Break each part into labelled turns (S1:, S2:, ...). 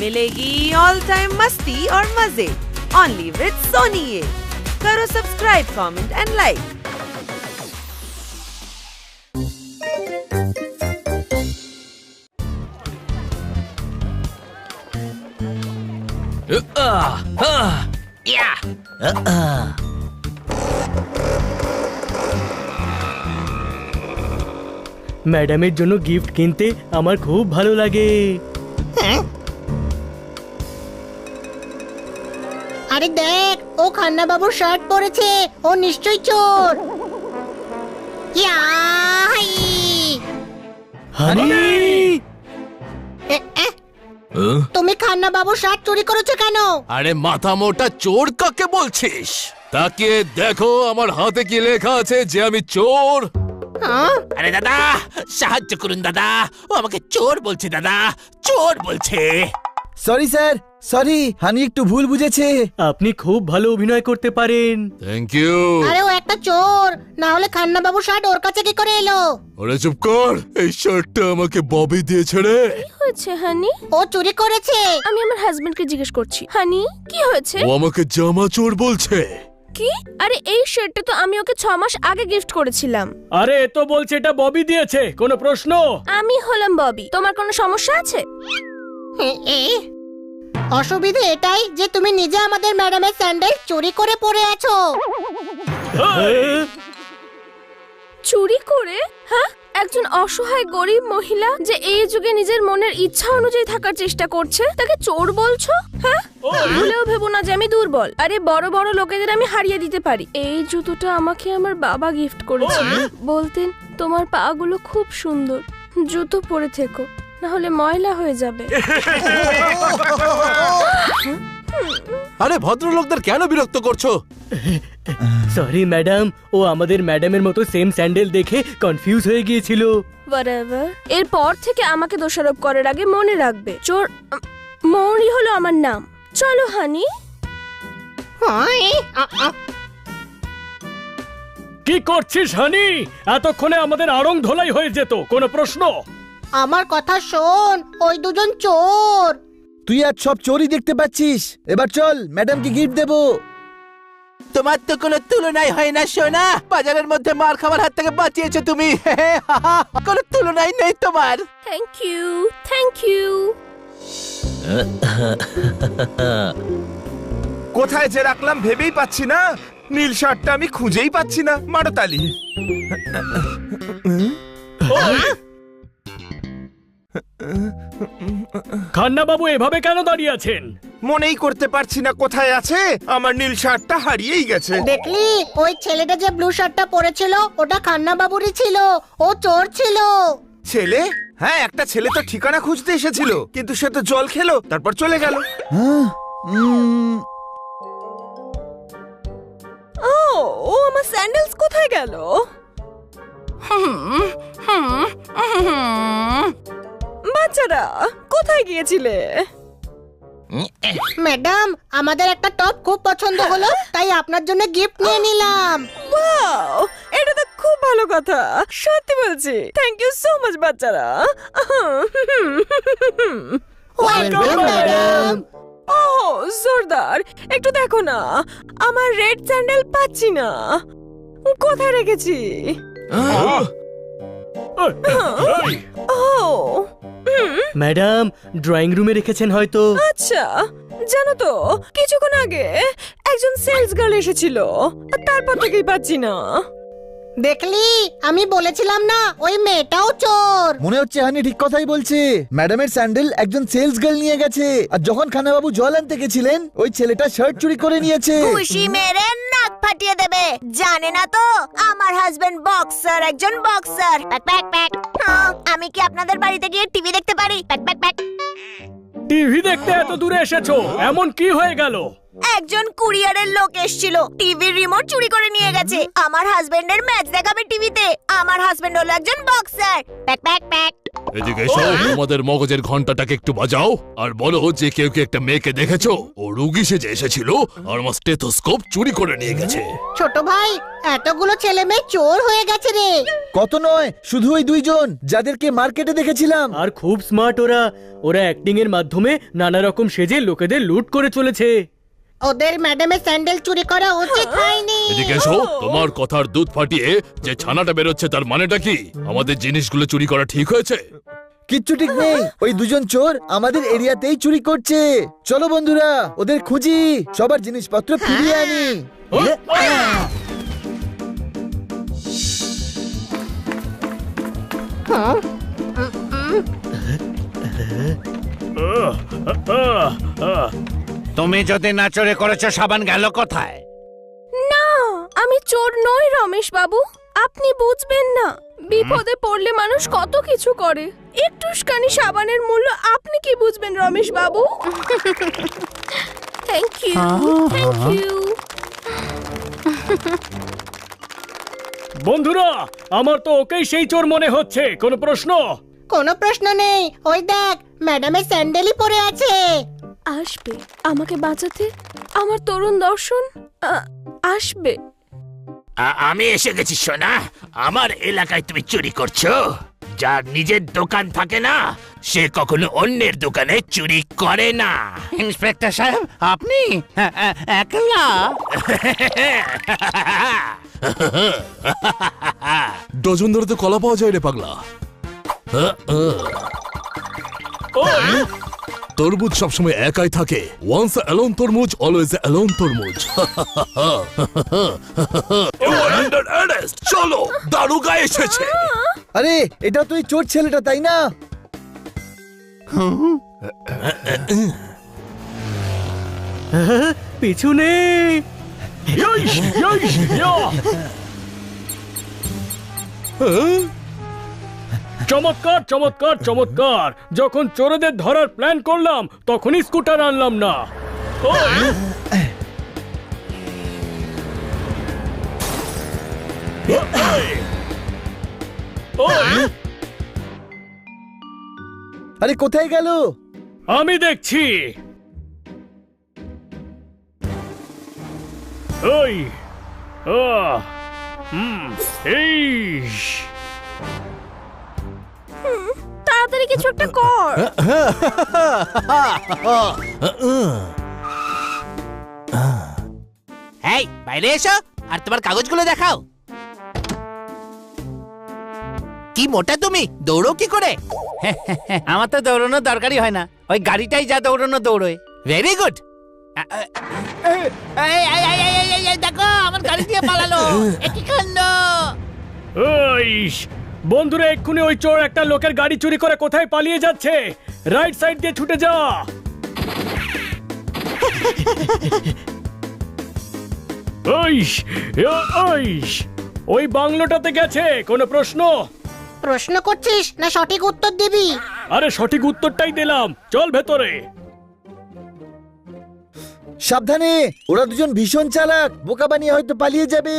S1: मिलेगी all time मस्ती और मजे ओनली विद सोनी ये। करो सब्सक्राइब, कमेंट एंड लाइक।
S2: ম্যাডামের জন্য গিফট কিনতে আমার খুব ভালো লাগে।
S3: আরে দেখ, ও খান্না বাবুর শার্ট পরেছে, ও নিশ্চয়ই চোর। তুমি খান্না বাবুর শার্ট চুরি করেছো কেন?
S4: আরে মাথা মোটা চোর কাকে বলছিস? তাকিয়ে দেখো আমার হাতে কি লেখা আছে যে আমি চোর। আরে দাদা সাহায্য করুন দাদা, ও আমাকে চোর বলছে দাদা, চোর বলছে।
S5: সরি স্যার, সরি, হানি একটু ভুল বুঝেছে।
S2: আপনি খুব ভালো অভিনয় করতে পারেন।
S4: Thank you.
S3: আরে ও একটা চোর, না হলে খান্না বাবুর শার্ট ওর কাছে কি করে এলো?
S4: আরে চুপ কর, এই শার্টটা আমাকে ববি দিয়েছে রে।
S6: কি হয়েছে হানি?
S3: ও চুরি করেছে।
S6: আমি আমার হাজবেন্ডকে জিজ্ঞেস করছি। হানি কি হয়েছে?
S4: ও আমাকে জামা চোর বলছে।
S6: কি? আরে এই শার্টটা তো আমি ওকে 6 মাস আগে গিফট করেছিলাম।
S2: আরে এ তো বলছে এটা ববি দিয়েছে, কোনো প্রশ্ন?
S6: আমি হলাম ববি, তোমার কোনো সমস্যা আছে?
S3: অসুবিধা এটাই যে তুমি নিজে আমাদের ম্যাডামের স্যান্ডেল চুরি করে পরে আছো।
S6: চুরি করে? হ্যাঁ, একজন অসহায় গরিব মহিলা যে এই যুগে নিজের মনের ইচ্ছা অনুযায়ী থাকার চেষ্টা করছে, তাকে চোর বলছো? হ্যাঁ, ভুলেও ভেবো না যে আমি দুর্বল। আরে বড় বড় লোকেদের আমি হারিয়ে দিতে পারি। এই জুতোটা আমাকে আমার বাবা গিফট করেছে। বলতেন তোমার পাগুলো খুব সুন্দর, জুতো পরে থেকো, না হলে ময়লা হয়ে যাবে।
S4: আরে ভদ্রলোকদের কেন বিরক্ত করছো?
S2: সরি ম্যাডাম, ও আমাদের ম্যাডামের মতো সেম স্যান্ডেল দেখে কনফিউজ হয়ে গিয়েছিল।
S6: Whatever. এরপর থেকে আমাকে দোষারোপ করার আগে মনে রাখবে, চোর মৌরি হলো আমার নাম। চলো হানি।
S2: কি করছিস হানি? এতক্ষণে আমাদের আড়ং ধোলাই হয়ে যেত, কোনো প্রশ্ন?
S3: আমার কথা শোন, ওই দুজন চোর।
S5: তুই আজ সব চোরই দেখতে পাচ্ছিস। এবার চল, ম্যাডামকে গিফট দেবো।
S4: তোমার তো কোনো তুলনাই হয় না সোনা। বাজারের মধ্যে মার খাবার হাত থেকে বাঁচিয়েছো তুমি, কোনো তুলনাই নেই তোমার।
S6: Thank you, thank you.
S7: কোথায় যে রাখলাম ভেবেই পাচ্ছি না। নীল শার্টটা আমি খুঁজেই পাচ্ছি না। মারো তালি।
S2: খান্না বাবু এভাবে কেন দাঁড়িয়ে আছেন?
S7: মনেই করতে পারছি না কোথায় আছে। আমার নীল শার্টটা হারিয়েই গেছে।
S3: দেখলি, ওই ছেলেটা যে ব্লু শার্টটা পরেছিল ওটা খান্না বাবুরই ছিল। ও চোর ছিল।
S7: ছেলে? হ্যাঁ, একটা ছেলে তো ঠিকানা খুঁজতে এসেছিল, কিন্তু সে তো জল খেলো, তারপর চলে গেল।
S1: ও আমার স্যান্ডেলস কোথায় গেল? বাচ্চারা কোথায় গিয়েছিলে?
S3: ম্যাডাম, আমাদের একটা টপ খুব পছন্দ হলো, তাই আপনার জন্য গিফট নিয়ে নিলাম।
S1: ওয়াও, এটা তো খুব ভালো কথা, সত্যি বলছি। থ্যাংক ইউ সো মাচ বাচ্চারা।
S3: Welcome madam.
S1: ওহ জোরদার, একটু দেখো না, আমার রেড স্যান্ডেল পাচ্ছি না, কোথায় রেখেছি?
S2: ম্যাডাম ড্রয়িং রুমে রেখেছেন হয়তো।
S1: আচ্ছা, জানো তো কিছুক্ষণ আগে একজন সেলস গার্ল এসেছিল, তারপর থেকেই পাচ্ছি না।
S3: দেখলি, আমি বলেছিলাম না ওই মেয়েটাও চোর।
S5: মনে হচ্ছে হানি ঠিক কথাই বলছে। ম্যাডামের স্যান্ডেল একজন সেলস গার্ল নিয়ে গেছে, আর যখন খান্না বাবু জল আনতে গেছিলেন ওই ছেলেটা শার্ট চুরি করে নিয়েছে।
S8: খুশি মেরে নাক ফাটিয়ে দেবে। জানে না তো আমার হাজবেন্ড বক্সার, একজন বক্সার। Pack pack pack. আমি কি আপনাদের বাড়িতে গিয়ে টিভি দেখতে পারি? Pack pack pack.
S2: টিভি দেখতে এত দূরে এসেছো, এমন কি হয়ে গেল?
S8: একজন কুরিয়ারের লোক এসেছিল, টিভির রিমোট চুরি করে নিয়ে গেছে। আমার হাজবেন্ডের ম্যাচ দেখাবে টিভিতে। আমার হাজবেন্ড হলো একজন বক্সার। Pack pack pack.
S4: এদিকে এসো, তোমাদের মগজের ঘন্টাটাকে একটু বাজাও আর বলো যে কেউ কি একটা মেয়েকে দেখেছো? ও রুগী সেজে এসেছিল আর আমার স্টেথোস্কোপ চুরি করে নিয়ে গেছে।
S3: ছোট ভাই, এতগুলো ছেলে মেয়ে চোর হয়ে গেছে রে।
S5: কত নয়, শুধু ওই দুইজন যাদেরকে মার্কেটে দেখেছিলাম।
S2: আর খুব স্মার্ট ওরা। ওরা অ্যাক্টিং এর মাধ্যমে নানা রকম সেজে লোকেদের লুট করে চলেছে।
S3: ওদের ম্যাডামের স্যান্ডেল চুরি করা উচিত হয়নি।
S4: এদিকে এসো, তোমার কথার দুধ ফাটিয়ে যে ছানাটা বেরোচ্ছে তার মানেটা কি? আমাদের জিনিসগুলো চুরি করা ঠিক হয়েছে?
S5: কিচ্ছু ঠিক নেই, ওই দুজন চোর আমাদের এরিয়াতেই চুরি করছে। চলো বন্ধুরা, ওদের খুঁজি, সবার জিনিসপত্র ফিরিয়ে আনি।
S7: তুমি যদি না চোরে করেছো, সাবান গেল কোথায়?
S6: না, আমি চোর নই রমেশ বাবু। আপনি বুঝবেন না, বিপদে পড়লে মানুষ কত কিছু করে। একটুখানি সাবানের মূল্য আপনি কি বুঝবেন Ramesh babu? Thank you, thank you.
S2: বন্ধুরা, আমার তো ওকেই সেই চোর মনে হচ্ছে। কোনো প্রশ্ন?
S3: কোনো প্রশ্ন নেই, ওই দেখ ম্যাডামের স্যান্ডেলই পরে আছে।
S6: আসবে আমাকে বাঁচাতে, আমার তরুণ দর্শন আসবে।
S4: আমি এসে গেছি সোনা। আমার এলাকায় তুমি চুরি করছো? যার নিজের দোকান থাকে না, সে কখনো অন্যের দোকানে চুরি করে না।
S7: ইন্সপেক্টর সাহেব, আপনি একলা?
S4: ডজন ধরে তো কলা পাওয়া যায় রে পাগলা। তরমুজ সবসময় একাই থাকে। ওয়ান্স অ্যালোন তরমুজ, অলওয়েজ অ্যালোন তরমুজ। Under arrest. চলো, দারোগা এসেছে।
S5: আরে, এটা তুই চোর ছেলেটা, তাই না?
S2: পিছনে। চমৎকার চমৎকার চমৎকার। যখন চোরদের ধরার প্ল্যান করলাম তখনই স্কুটার আনলাম না।
S5: আরে কোথায় গেল?
S2: আমি দেখছি। ওই এই
S6: তাড়াতাড়ি কিছু একটা কর।
S9: এই, বাইরে এসো আর তোমার কাগজগুলো দেখাও। কি মোটা তুমি, দৌড়ো কি করে?
S7: আমার তো দৌড়ানোর দরকারই হয় না, ওই গাড়িটাই যা দৌড়ানো দৌড়োয়।
S9: Very good. দেখো, আমার গাড়ি দিয়ে পালালো। একই কাণ্ড।
S2: ওই বন্ধুরা, এক্ষুনি ওই চোর একটা লোকের গাড়ি চুরি করে কোথায় পালিয়ে যাচ্ছে। রাইট সাইড দিয়ে ছুটে যা। ওই বাংলোটাতে গেছে। কোনো প্রশ্ন?
S3: প্রশ্ন করছিস না সঠিক উত্তর দিবি?
S2: আরে সঠিক উত্তরটাই দিলাম, চল ভেতরে।
S5: সাবধানে, ওরা দুজন ভীষণ চালাক, বোকা বানিয়ে হয়তো পালিয়ে যাবে।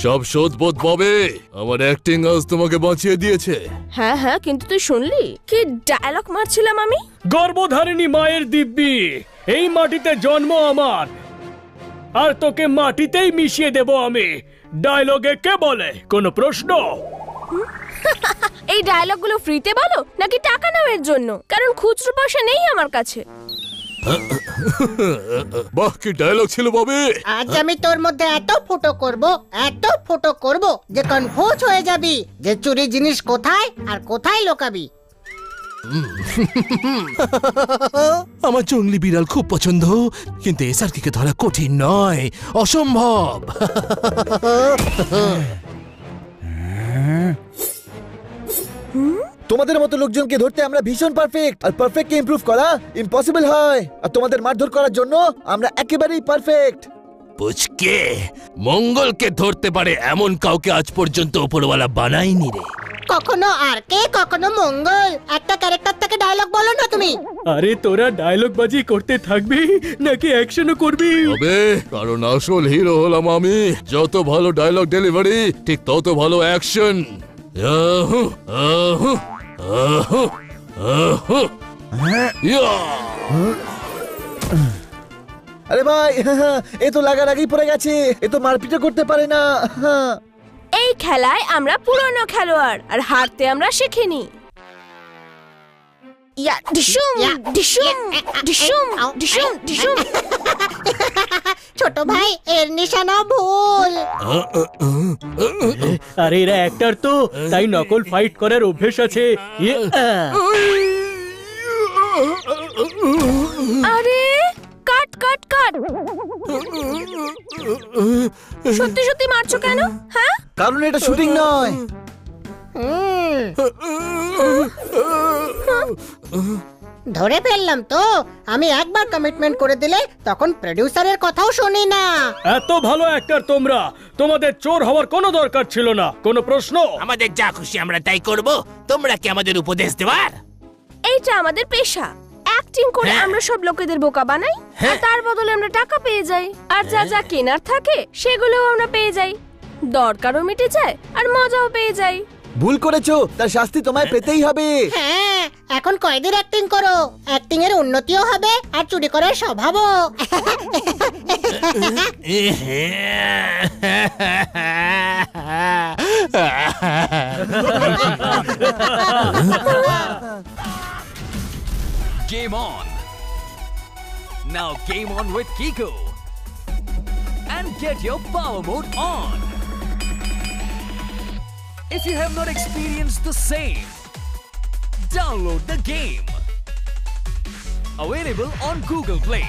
S4: সব শোধবোধ পাবে। আমার অ্যাক্টিং আজ তোমাকে বাঁচিয়ে দিয়েছে।
S6: হ্যাঁ হ্যাঁ, কিন্তু তুই শুনলি কি ডায়লগ মারছিলাম আমি?
S2: গর্ভধারিণী মায়ের দিব্যি, এই মাটিতে জন্ম আমার, আর তোকে মাটিতেই মিশিয়ে দেব আমি। ডায়লগে কে বলে? কোনো প্রশ্ন?
S6: এই ডায়লগগুলো ফ্রিতে বলো নাকি টাকা নাও এর জন্য? কারণ খুচরো পয়সা নেই আমার কাছে।
S4: বাহ, কি ডায়লগ ছিল বাবে।
S3: আজ আমি তোর মধ্যে এত ফুটো করব যে কনফিউজ হয়ে যাবি যে চুরি জিনিস কোথায় আর কোথায় লোকাবি।
S4: আমার জঙ্গলি বিড়াল খুব পছন্দ, কিন্তু এসআরকে ধরা কঠিন নয়, অসম্ভব।
S5: তোমাদের মতো লোকজনকে ধরতে আমরা ভীষণ পারফেক্ট, আর পারফেক্টকে ইমপ্রুভ করা ইম্পসিবল হয়। আর তোমাদের মারধর করার জন্য আমরা একেবারেই পারফেক্ট।
S4: পুচকে, মঙ্গলকে ধরতে পারে এমন কাউকে আজ পর্যন্ত উপরওয়ালা বানায়নি রে।
S3: কখনো আর কে কখনো মঙ্গল। একটা ক্যারেক্টার থেকে ডায়লগ বলো না তুমি।
S2: আরে তোরা ডায়লগ বাজি করতে থাকবি নাকি অ্যাকশনও করবি?
S4: তবে কারণ আসল হিরো হলাম আমি। যত ভালো ডায়লগ ডেলিভারি ঠিক তত ভালো অ্যাকশন।
S5: আরে ভাই এ তো লাগার আগেই পড়ে গেছে, এ তো মারপিটও করতে পারে না।
S6: এই খেলায় আমরা পুরনো খেলোয়াড় আর হারতে আমরা শিখিনি। ইয়া ডিশুম ডিশুম ডিশুম ডিশুম ডিশুম।
S3: ছোট ভাই এর নিশানা ভুল।
S2: আরে এরা অ্যাক্টর তো, তাই নকল ফাইট করার অভ্যেস আছে।
S6: আরে কাট কাট কাট। সত্যি সত্যি মারছো কেন? হ্যাঁ,
S5: কারণ এটা শুটিং নয়।
S3: ধরে ফেললাম তো। আমি একবার কমিটমেন্ট করে দিলে তখন প্রডিউসারের কথাও শুনি না।
S2: এত ভালো অ্যাক্টর তোমরা, তোমাদের চোর হওয়ার কোনো দরকার ছিল না। কোনো প্রশ্ন?
S9: আমাদের যা খুশি আমরা তাই করব, তোমরা কি আমাদের উপদেশ দেওয়ার?
S6: এইটা আমাদের পেশা। অ্যাক্টিং করে
S9: হ্যাঁ।
S6: আমরা সব লোকেদের বোকা বানাই, আর তার বদলে আমরা টাকা পেয়ে যাই। আর যা যা কেনার থাকে সেগুলোও আমরা পেয়ে যাই। দরকারও মিটে যায় আর মজাও পেয়ে যাই।
S5: ভুল করেছো, তার শাস্তি তোমায় পেতেই হবে।
S3: হ্যাঁ, এখন কয়দিন অ্যাক্টিং করো, অ্যাক্টিং এর উন্নতিও হবে আর চুরি করার স্বভাবও।
S10: Game on! Now game on with Kiko! And get your power mode on! If you have not experienced the same, download the game. Available on Google Play.